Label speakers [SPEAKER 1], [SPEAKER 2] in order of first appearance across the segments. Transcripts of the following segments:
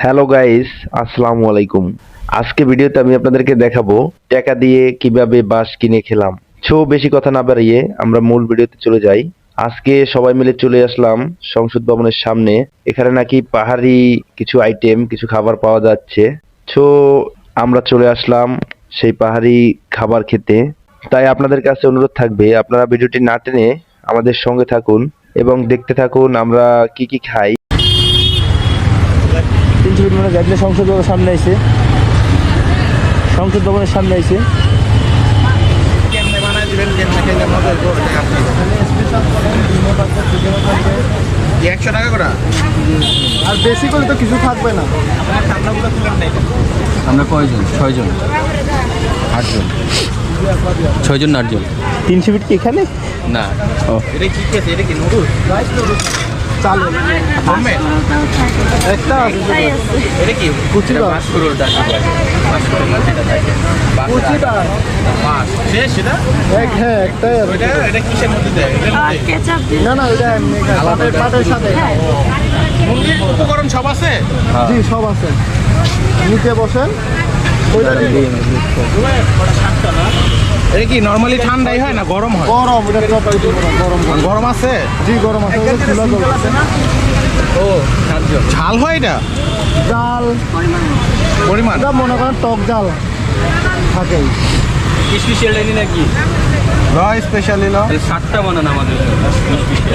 [SPEAKER 1] Hello guys, আসসালামু আলাইকুম। আজকে ভিডিওতে আমি আপনাদেরকে দেখাবো টাকা দিয়ে কিভাবে বাঁশ কিনে খেলাম। বেশি কথা না বাড়িয়ে আমরা মূল ভিডিওতে চলে যাই। আজকে সবাই মিলে চলে আসলাম সংসদ ভবনের সামনে। এখানে নাকি পাহাড়ি কিছু আইটেম, কিছু খাবার পাওয়া যাচ্ছে। সো আমরা চলে আসলাম সেই পাহাড়ি খাবার খেতে। তাই আপনাদের কাছে অনুরোধ থাকবে, আপনারা ভিডিওটি না টেনে আমাদের সঙ্গে থাকুন এবং দেখতে থাকুন আমরা কি কি খাই।
[SPEAKER 2] 300 ফিট গাড়িতে সংসদ ভবনের সামনে আইছে। সংসদ ভবনের সামনে আইছে।
[SPEAKER 3] একশো টাকা করে
[SPEAKER 2] আর বেশি করে তো কিছু থাকবে না।
[SPEAKER 4] আমরা কয়জন? 6 জন, 8 জন, 6 জন না 8 জন?
[SPEAKER 2] 300 ফিট কি এখানে?
[SPEAKER 4] না,
[SPEAKER 3] এটা কি খেয়েছে? এটা কি নুডলস?
[SPEAKER 2] চালু
[SPEAKER 3] হোমমেড?
[SPEAKER 2] একটা আছে
[SPEAKER 3] এটা কি
[SPEAKER 2] কুচি
[SPEAKER 4] এটা মাশরুম ডাকি বলে। মাশরুম যেটা থাকে
[SPEAKER 2] কুচিটা
[SPEAKER 3] মাছ শেষ সেটা?
[SPEAKER 2] হ্যাঁ একটাই আছে।
[SPEAKER 3] এটা কিসের মধ্যে দেয়? এটার মধ্যে
[SPEAKER 5] কেচাপ দিয়ে
[SPEAKER 2] না না ওইটা এমনি পাটের সাথে।
[SPEAKER 3] মুরগির উপকরণ সব আছে?
[SPEAKER 2] জি সব আছে। নিচে বসেন।
[SPEAKER 3] এটা কি নরমালি ঠান্ডাই হয় না গরম হয়?
[SPEAKER 2] গরম এটা গরম
[SPEAKER 3] গরম আছে?
[SPEAKER 2] জি গরম আছে। চুলা জ্বলছে।
[SPEAKER 3] ও ঝাল হয় এটা?
[SPEAKER 2] জাল
[SPEAKER 3] পরিমাণ
[SPEAKER 2] এটা মনে করেন টক জাল থাকেই।
[SPEAKER 4] স্পেশাল ডাইনি নাকি?
[SPEAKER 3] স্পেশালি ল
[SPEAKER 4] 7টা বানান আমাদের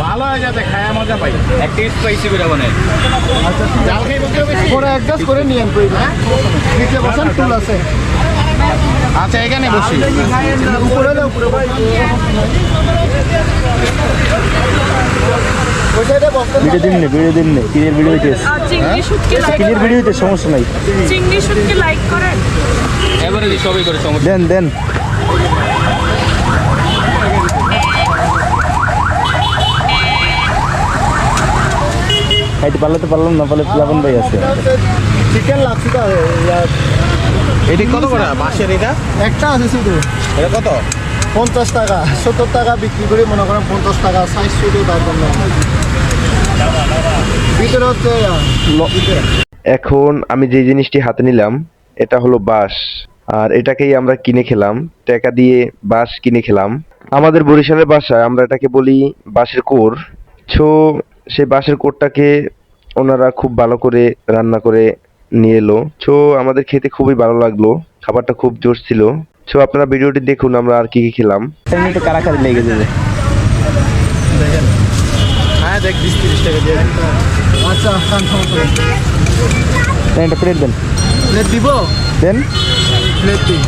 [SPEAKER 3] ভালো হয়ে যাবে, খায়া মজা পাই।
[SPEAKER 4] একটা স্পাইসি করে বানায়।
[SPEAKER 3] জাল খেয়ে বলতে বেশি
[SPEAKER 2] পরে অ্যাডজাস্ট করে নিয়েন প্রয়োজন। নিচে বসেন টুল আছে।
[SPEAKER 3] আচ্ছা এখানে বসি।
[SPEAKER 2] উপরে না উপরে ভিডিও দিন নে ক্লিয়ার ভিডিও হইতেছে।
[SPEAKER 5] চিংড়ি শুটকি লাইক
[SPEAKER 2] ক্লিয়ার ভিডিও হইতেছে, সমস্যা নাই।
[SPEAKER 5] চিংড়ি শুটকি লাইক করেন।
[SPEAKER 4] এবারে সবই করে সমস্যা।
[SPEAKER 2] দেন খাইতে পারলে তো পারলাম, না পারলে প্লাবন ভাই আছে। চিকেন লাগছে তো
[SPEAKER 3] এটি কত করে বাঁশের? এটা
[SPEAKER 2] একটা আছে শুধু।
[SPEAKER 3] এটা কত?
[SPEAKER 2] 50 টাকা 70 টাকা বিক্রি করে মনে করেন 50 টাকা সাইজ শুধু তার জন্য। ভিতরে হচ্ছে
[SPEAKER 1] এখন আমি যে জিনিসটি হাতে নিলাম এটা হলো বাঁশ, আর এটাকেই আমরা কিনে খেলাম। টাকা দিয়ে বাঁশ কিনে খেলাম। আমাদের বরিশালের ভাষায় আমরা এটাকে বলি বাঁশের কোর। সেই বাঁশের কোরটাকে ওনারা খুব ভালো করে রান্না করে নিয়ে এলো। আমাদের খেতে খুবই ভালো লাগলো, খাবারটা খুব জোশ ছিল। আপনারা ভিডিওটি দেখুন আমরা আর কি কি খেলাম।
[SPEAKER 2] একটু কারাকারি লেগে যাবে।
[SPEAKER 3] হ্যাঁ দেখ 20-30 টাকা দিয়ে
[SPEAKER 2] আচ্ছা খান সমস্যা নেই। একটা প্লেট দেন।
[SPEAKER 3] প্লেট দিব?
[SPEAKER 2] দেন
[SPEAKER 3] প্লেট দিই।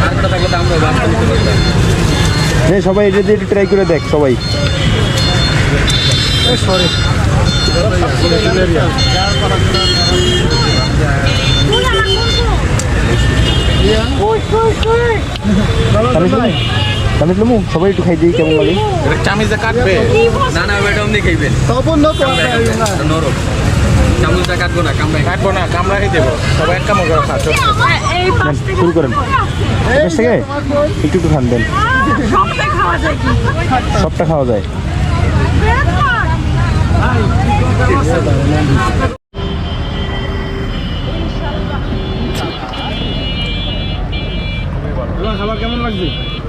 [SPEAKER 4] আরেকটা থাকলে তো আমরা বাসটা নিতে পারতাম।
[SPEAKER 2] সবাই এটা দিয়ে ট্রাই করে দেখ সবাই।
[SPEAKER 3] সরি
[SPEAKER 2] সবাই একটু খাই দিই কেমন লাগে।
[SPEAKER 3] চামিজে কাটবে?
[SPEAKER 4] না না ওইটা অমনি খাইবেন। নরম চামচটা কাটবো না, কামড়াই
[SPEAKER 3] কাটবো না, কামড়াই দেবো। সবাই এক কামড় করে খাচ্ছ।
[SPEAKER 5] এই পাশ থেকে
[SPEAKER 2] শুরু করেন। বেশ থেকে একটু খান দেন।
[SPEAKER 5] সবটা খাওয়া যায় কি?
[SPEAKER 2] সবটা খাওয়া যায়।
[SPEAKER 3] খাবার কেমন লাগছে?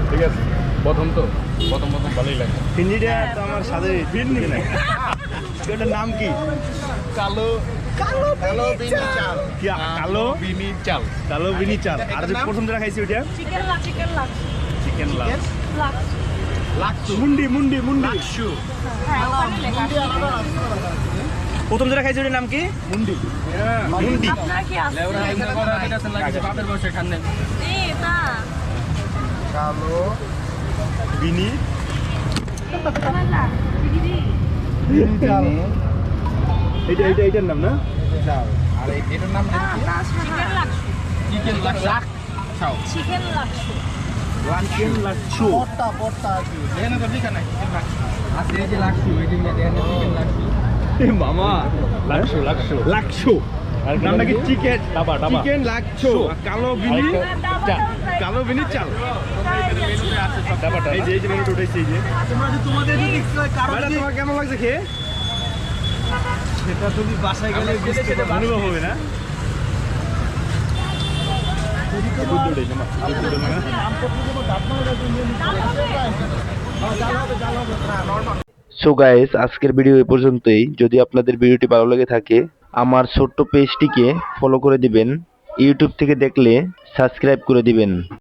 [SPEAKER 3] ঠিক আছে, প্রথম ভালোই লাগে।
[SPEAKER 2] ফিন্ডিটা তো আমার সাথে ফিন্ডি না। এটার নাম কি?
[SPEAKER 3] কালো বিনি চাল।
[SPEAKER 2] কি কালো
[SPEAKER 3] বিনি চাল।
[SPEAKER 2] কালো বিনি চাল। আর যে প্রথম যেটা খাইছি ওইটা
[SPEAKER 5] চিকেন লাক্স।
[SPEAKER 2] চিকেন লাক্স।
[SPEAKER 5] লাক্স।
[SPEAKER 2] মুন্ডি
[SPEAKER 3] লাকসু।
[SPEAKER 2] প্রথম যেটা খাইছি ওইটার নাম কি? মুন্ডি।
[SPEAKER 5] আপনারা কি আছে?
[SPEAKER 4] লেবরা এমনি করা এটা লাগে বাপের বসে খান না।
[SPEAKER 5] এই না।
[SPEAKER 3] কালো
[SPEAKER 2] বিনি
[SPEAKER 5] না।
[SPEAKER 2] বিনি চাল। এইটার নাম না?
[SPEAKER 3] চাল। আর এটার নাম কি?
[SPEAKER 5] চিকেন লাক্স।
[SPEAKER 3] চিকেন লাক চাও।
[SPEAKER 5] চিকেন লাক্স।
[SPEAKER 2] চিকেন লাক্সু।
[SPEAKER 3] পট্টা আছে। এখানে তো লেখা নাই চিকেন লাক।
[SPEAKER 4] আছে এই যে লাক্সু, এই যে দেখেন চিকেন লাক্সু।
[SPEAKER 2] মামা লাক্সু আর নামটা কি? চিকেন চিকেন লাক্সু। কালো বিনি কালো বিনি চাল। এই যে মেনুটা উঠেছে। এই যে তোমার কেমন লাগছে খেয়ে? সেটা তুমি বাসায় গেলে বুঝতে পারবে, অনুভব হবে না?
[SPEAKER 1] সো গাইস, আজকের ভিডিও এ পর্যন্তই। যদি আপনাদের ভিডিওটি ভালো লেগে থাকে আমার ছোট্ট পেজটিকে ফলো করে দিবেন, ইউটিউব থেকে দেখলে সাবস্ক্রাইব করে দিবেন।